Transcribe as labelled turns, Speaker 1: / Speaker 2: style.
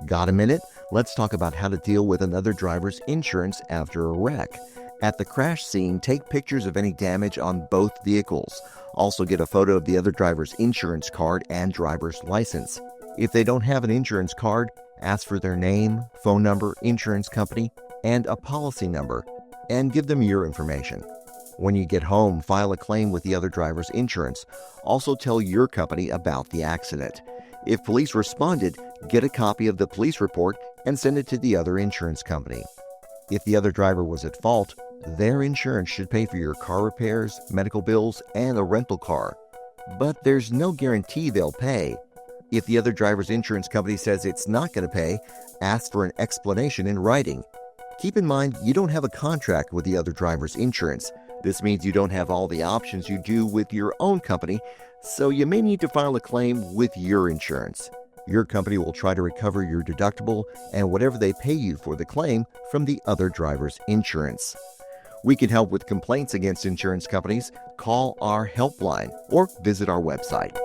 Speaker 1: Got a minute? Let's talk about how to deal with another driver's insurance after a wreck. At the crash scene, take pictures of any damage on both vehicles. Also, get a photo of the other driver's insurance card and driver's license. If they don't have an insurance card, ask for their name, phone number, insurance company, and a policy number, and give them your information. When you get home, file a claim with the other driver's insurance. Also, tell your company about the accident. If police responded, get a copy of the police report and send it to the other insurance company. If the other driver was at fault, their insurance should pay for your car repairs, medical bills, and a rental car. But there's no guarantee they'll pay. If the other driver's insurance company says it's not going to pay, ask for an explanation in writing. Keep in mind, you don't have a contract with the other driver's insurance. This means you don't have all the options you do with your own company, so you may need to file a claim with your insurance. Your company will try to recover your deductible and whatever they pay you for the claim from the other driver's insurance. We can help with complaints against insurance companies. Call our helpline or visit our website.